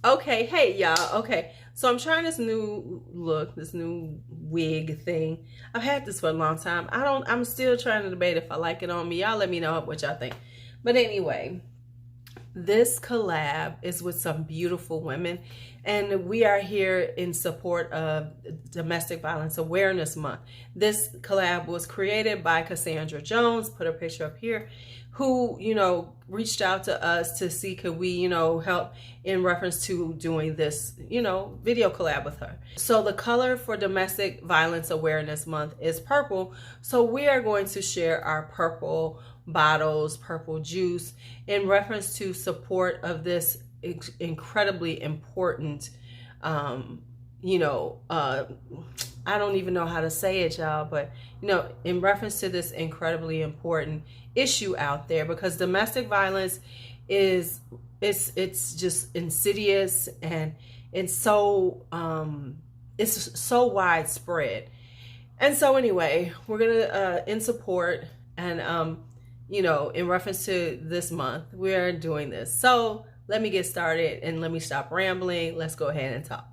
Okay, hey y'all. Okay, so I'm trying this new look, this new wig thing. I've had this for a long time. I'm still trying to debate if I like it on me. Y'all let me know what y'all think. But anyway, this collab is with some beautiful women, and we are here in support of Domestic Violence Awareness Month. This collab was created by Cassandra Jones, put her picture up here, who, reached out to us to see could we, help in reference to doing this, video collab with her. So the color for Domestic Violence Awareness Month is purple. So we are going to share our purple bottles, purple juice, in reference to support of this incredibly important, I don't even know how to say it, y'all, but in reference to this incredibly important issue out there, because domestic violence is it's just insidious, and it's so widespread. And so anyway, we're gonna in support and in reference to this month, we're doing this. So let me get started and let me stop rambling. Let's go ahead and talk.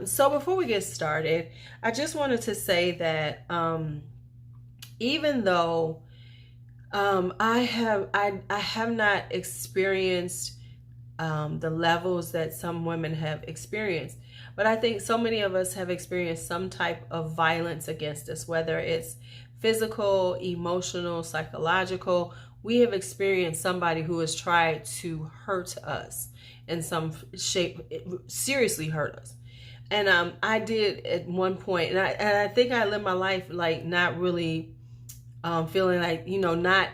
So before we get started, I just wanted to say that even though I have not experienced the levels that some women have experienced, but I think so many of us have experienced some type of violence against us, whether it's physical, emotional, psychological. We have experienced somebody who has tried to hurt us in some shape, seriously hurt us. And I did at one point, and I think I lived my life like not really feeling like, not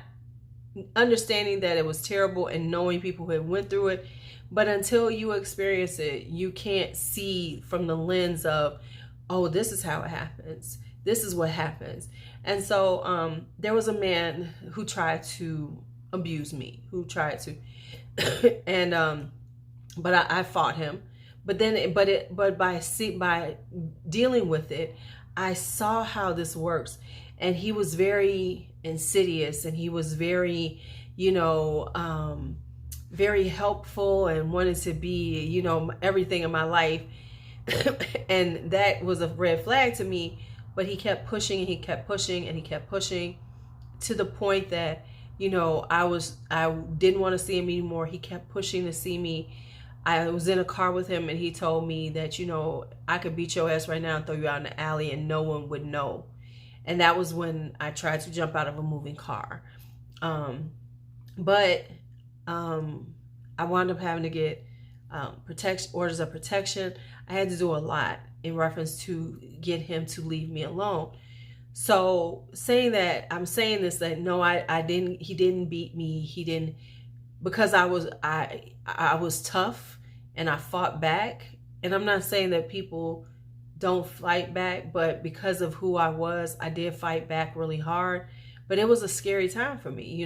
understanding that it was terrible and knowing people who had went through it. But until you experience it, you can't see from the lens of, oh, this is how it happens. This is what happens. And so there was a man who tried to abuse me, who tried to, and but I fought him. But by dealing with it, I saw how this works, and he was very insidious, and he was very, very helpful, and wanted to be, everything in my life, and that was a red flag to me. But he kept pushing, and he kept pushing, and he kept pushing, to the point that, I didn't want to see him anymore. He kept pushing to see me. I was in a car with him, and he told me that, I could beat your ass right now and throw you out in the alley and no one would know. And that was when I tried to jump out of a moving car. But I wound up having to get orders of protection. I had to do a lot in reference to get him to leave me alone. So saying that, I'm saying this, that no, he didn't beat me. He didn't, because I was tough and I fought back. And I'm not saying that people don't fight back, but because of who I was, I did fight back really hard. But it was a scary time for me.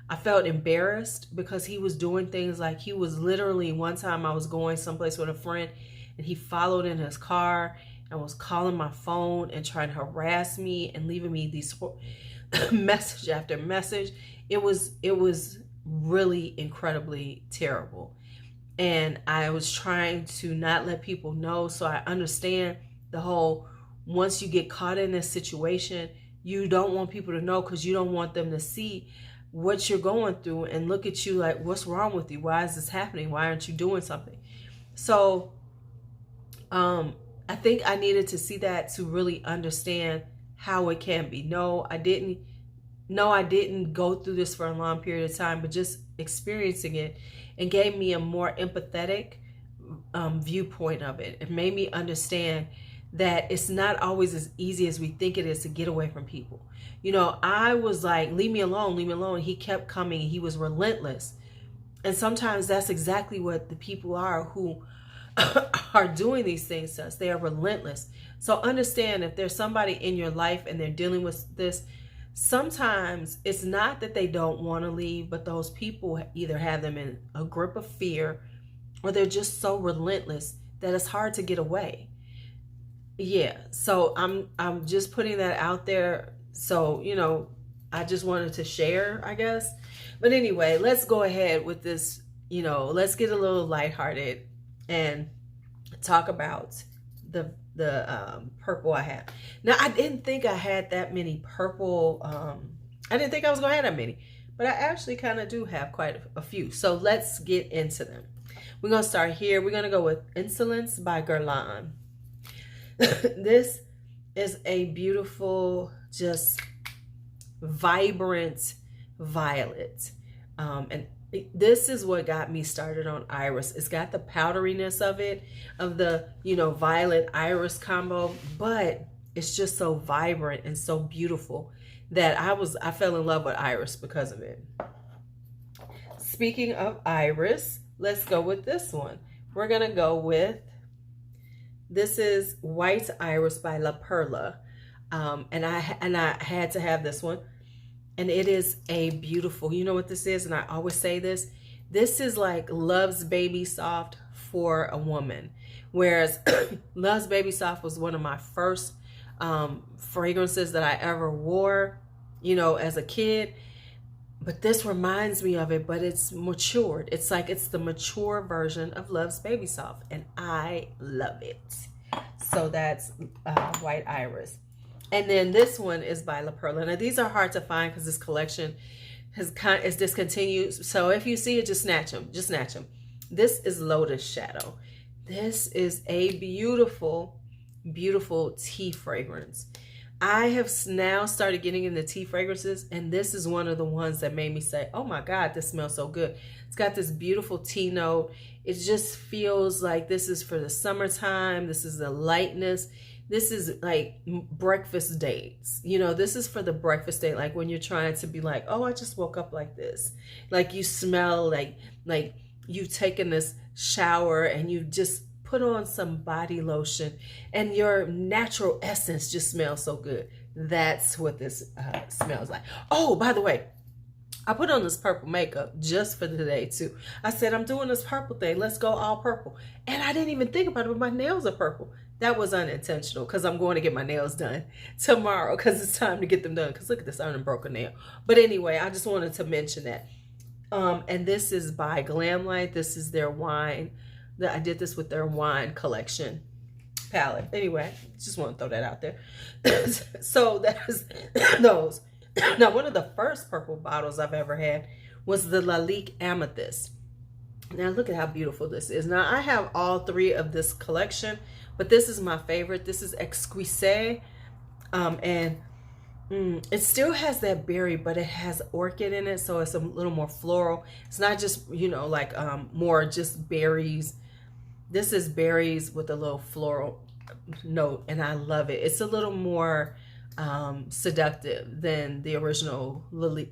I felt embarrassed because he was doing things like, he was literally, one time I was going someplace with a friend, and he followed in his car and was calling my phone and trying to harass me and leaving me these message after message. It was really incredibly terrible. And I was trying to not let people know. So I understand the whole, once you get caught in this situation, you don't want people to know, because you don't want them to see what you're going through and look at you like, what's wrong with you? Why is this happening? Why aren't you doing something? So I think I needed to see that to really understand how it can be. No, I didn't go through this for a long period of time, but just experiencing it, and gave me a more empathetic viewpoint of it. It made me understand that it's not always as easy as we think it is to get away from people. I was like, leave me alone, leave me alone. He kept coming. He was relentless. And sometimes that's exactly what the people are who are doing these things to us. They are relentless. So understand, if there's somebody in your life and they're dealing with this, sometimes it's not that they don't want to leave, but those people either have them in a grip of fear, or they're just so relentless that it's hard to get away. yeah, so I'm just putting that out there. So, you know, I just wanted to share, I guess. But anyway, let's go ahead with this, you know, let's get a little lighthearted and talk about the purple I have. Now, I didn't think I had that many purple. I didn't think I was gonna have that many, but I actually kind of do have quite a few. So let's get into them. We're gonna start here. We're gonna go with Insolence by Guerlain. This is a beautiful, just vibrant violet. And this is what got me started on iris. It's got the powderiness of it, of the, you know, violet iris combo, but it's just so vibrant and so beautiful that I fell in love with iris because of it. Speaking of iris, let's go with this one. We're gonna go with, this is White Iris by La Perla. And I had to have this one. And it is a beautiful, you know what this is? And I always say this. This is like Love's Baby Soft for a woman. Whereas Love's Baby Soft was one of my first fragrances that I ever wore, you know, as a kid. But this reminds me of it, but it's matured. It's like it's the mature version of Love's Baby Soft, and I love it. So that's White Iris. And then this one is by La Perla. Now these are hard to find because this collection is discontinued. So if you see it, just snatch them. Just snatch them. This is Lotus Shadow. This is a beautiful, beautiful tea fragrance. I have now started getting into tea fragrances, and this is one of the ones that made me say, oh my God, this smells so good. It's got this beautiful tea note. It just feels like this is for the summertime. This is the lightness. This is like breakfast dates. You know, this is for the breakfast date, like when you're trying to be like, oh, I just woke up like this. Like you smell like you've taken this shower and you just put on some body lotion and your natural essence just smells so good. That's what this smells like. Oh, by the way, I put on this purple makeup just for today too. I said, I'm doing this purple thing. Let's go all purple. And I didn't even think about it, but my nails are purple. That was unintentional because I'm going to get my nails done tomorrow because it's time to get them done. Because look at this, I done broke a nail. But anyway, I just wanted to mention that. And this is by Glamlight. This is their wine. I did this with their wine collection palette. Anyway, just want to throw that out there. So that's those. Now, one of the first purple bottles I've ever had was the Lalique Amethyst. Now, look at how beautiful this is. Now, I have all three of this collection, but this is my favorite. This is Exquisite. It still has that berry, but it has orchid in it, so it's a little more floral. It's not just, you know, like more just berries. This is berries with a little floral note, and I love it. It's a little more seductive than the original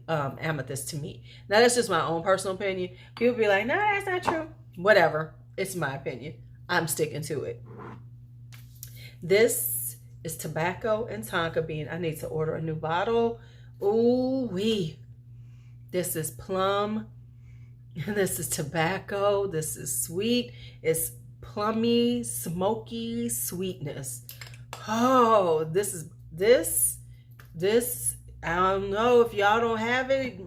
Amethyst to me. Now, that's just my own personal opinion. People be like, no, that's not true. Whatever. It's my opinion. I'm sticking to it. This is Tobacco and Tonka Bean. I need to order a new bottle. Ooh wee. This is plum. This is tobacco. This is sweet. It's plummy, smoky sweetness. Oh, this, I don't know if y'all don't have it.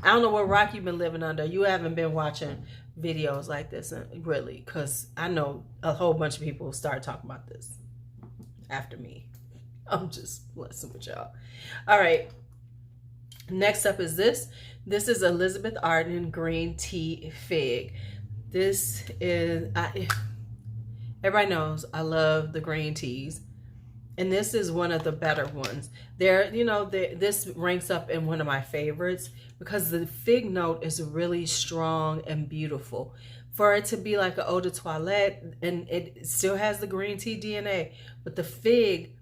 I don't know what rock you've been living under. You haven't been watching videos like this, really, because I know a whole bunch of people start talking about this after me. I'm just messing with y'all. All right. Next up is this. This is Elizabeth Arden Green Tea Fig. This is, everybody knows I love the green teas. And this is one of the better ones. This ranks up in one of my favorites because the fig note is really strong and beautiful. For it to be like an eau de toilette, and it still has the green tea DNA, but the fig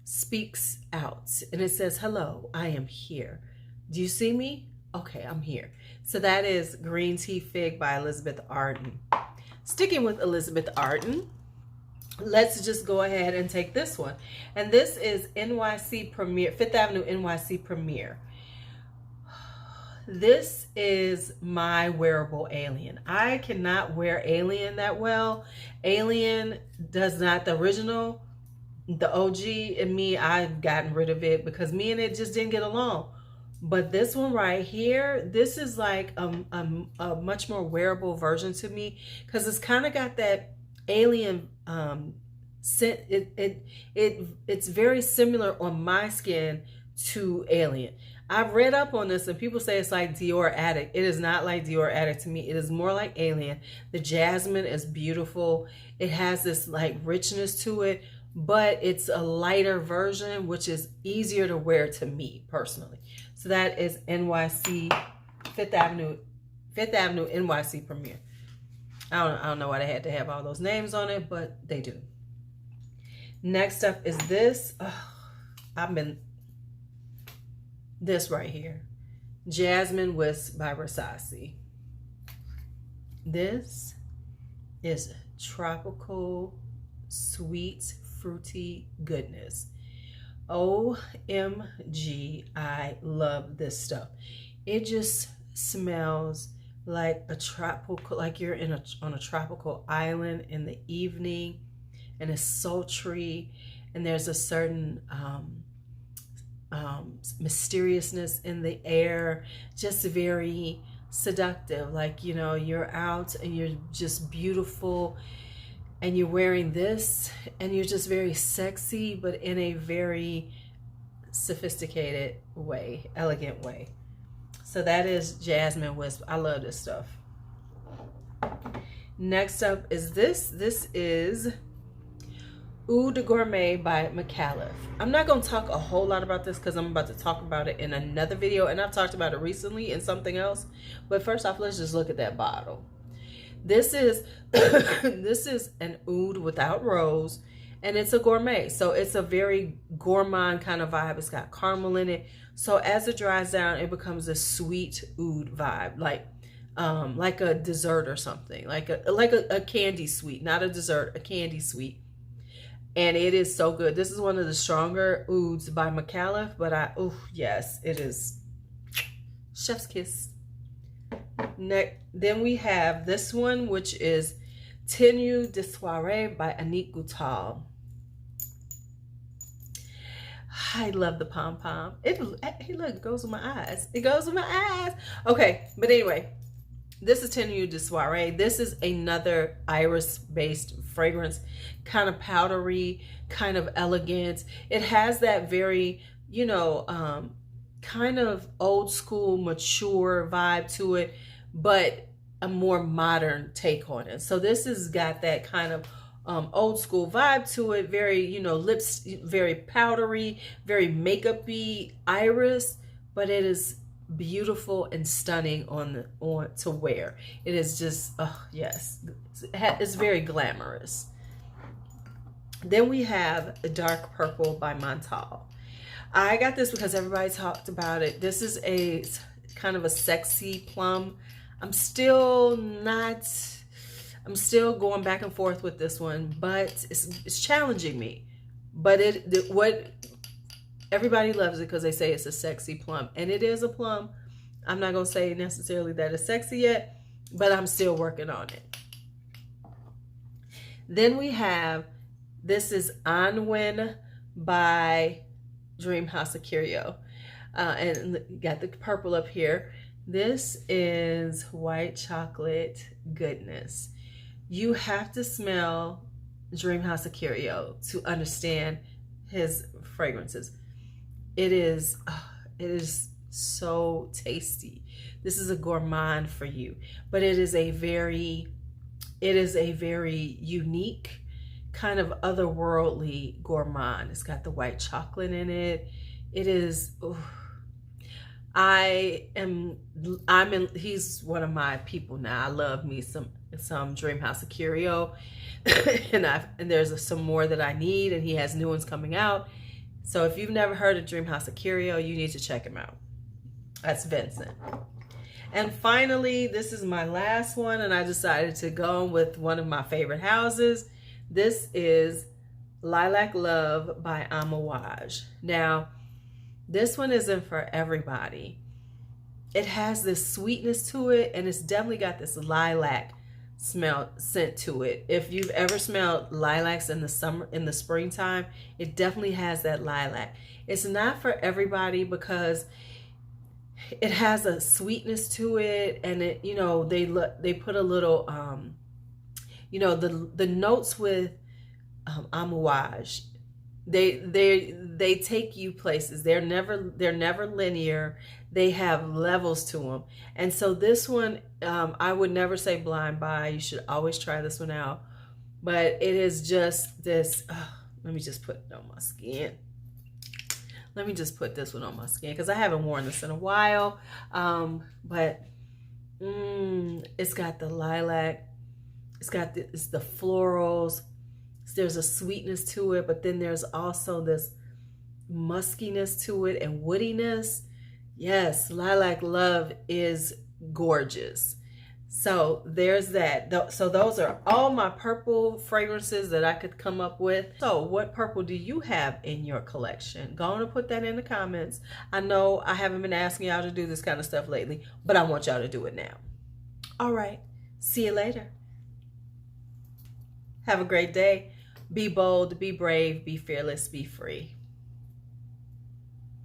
speaks out and it says, hello, I am here. Do you see me? Okay, I'm here. So that is Green Tea Fig by Elizabeth Arden. Sticking with Elizabeth Arden, let's just go ahead and take this one. And this is NYC Premier, Fifth Avenue NYC Premier. This is my wearable Alien. I cannot wear Alien that well. Alien does not, the original The OG and me, I've gotten rid of it because me and it just didn't get along. But this one right here, this is like a much more wearable version to me because it's kind of got that alien scent. It's very similar on my skin to Alien. I've read up on this and people say it's like Dior Addict. It is not like Dior Addict to me. It is more like Alien. The jasmine is beautiful. It has this like richness to it, but it's a lighter version, which is easier to wear to me personally. So that is NYC, Fifth Avenue NYC Premiere. I don't know why they had to have all those names on it, but they do. Next up is this. This right here. Jasmine Wisp by Versace. This is tropical, sweet, fruity goodness. OMG, I love this stuff. It just smells like a tropical, like you're on a tropical island in the evening, and it's sultry, and there's a certain mysteriousness in the air, just very seductive. Like, you know, you're out and you're just beautiful and you're wearing this and you're just very sexy, but in a very sophisticated way, elegant way. So that is Jasmine Wisp. I love this stuff. Next up is this. This is Eau de Gourmet by McAuliffe. I'm not going to talk a whole lot about this because I'm about to talk about it in another video, and I've talked about it recently in something else. But first off, let's just look at that bottle. This is this is an oud without rose, and it's a gourmet, so it's a very gourmand kind of vibe. It's got caramel in it, so as it dries down, it becomes a sweet oud vibe, like a dessert or something, like a candy sweet, not a dessert, a candy sweet. And it is so good. This is one of the stronger ouds by McAuliffe, but oh yes, it is chef's kiss. Next, then we have this one, which is Tenue de Soirée by Annick Goutal. I love the pom-pom. Hey, look, it goes with my eyes. It goes with my eyes. Okay, but anyway, this is Tenue de Soirée. This is another iris-based fragrance, kind of powdery, kind of elegant. It has that very, you know, kind of old school, mature vibe to it, but a more modern take on it. So this has got that kind of old school vibe to it, very, you know, lips, very powdery, very makeup-y iris, but it is beautiful and stunning on to wear. It is just, oh yes, it's very glamorous. Then we have Dark Purple by Montal. I got this because everybody talked about it. This is a kind of a sexy plum. I'm still going back and forth with this one, but it's challenging me. But what everybody loves it because they say it's a sexy plum, and it is a plum. I'm not gonna say necessarily that it's sexy yet, but I'm still working on it. Then we have, this is Anwen by Dreamhouse-ikiryo, and got the purple up here. This is white chocolate goodness. You have to smell Dreamhouse-ikiryo to understand his fragrances. It is so tasty. This is a gourmand for you, but it is a very unique kind of otherworldly gourmand. It's got the white chocolate in it. It is, he's one of my people now. I love me some Dreamhouse-ikiryo, and there's some more that I need, and he has new ones coming out. So if you've never heard of Dreamhouse-ikiryo, you need to check him out. That's Vincent. And finally, this is my last one, and I decided to go with one of my favorite houses. This is Lilac Love by Amouage. Now, this one isn't for everybody. It has this sweetness to it, and it's definitely got this lilac scent to it. If you've ever smelled lilacs in the springtime, it definitely has that lilac. It's not for everybody because it has a sweetness to it, and it, you know, they put a little you know, the notes with amouage, they take you places. They're never linear. They have levels to them. And so this one, I would never say blind buy. You should always try this one out. But it is just this, let me just put it on my skin. Let me just put this one on my skin because I haven't worn this in a while. But it's got the lilac. It's got it's the florals. There's a sweetness to it, but then there's also this muskiness to it and woodiness. Yes, lilac love is gorgeous. So there's that. So those are all my purple fragrances that I could come up with. So what purple do you have in your collection? Go on and put that in the comments. I know I haven't been asking y'all to do this kind of stuff lately, but I want y'all to do it now. All right, see you later. Have a great day. Be bold, be brave, be fearless, be free.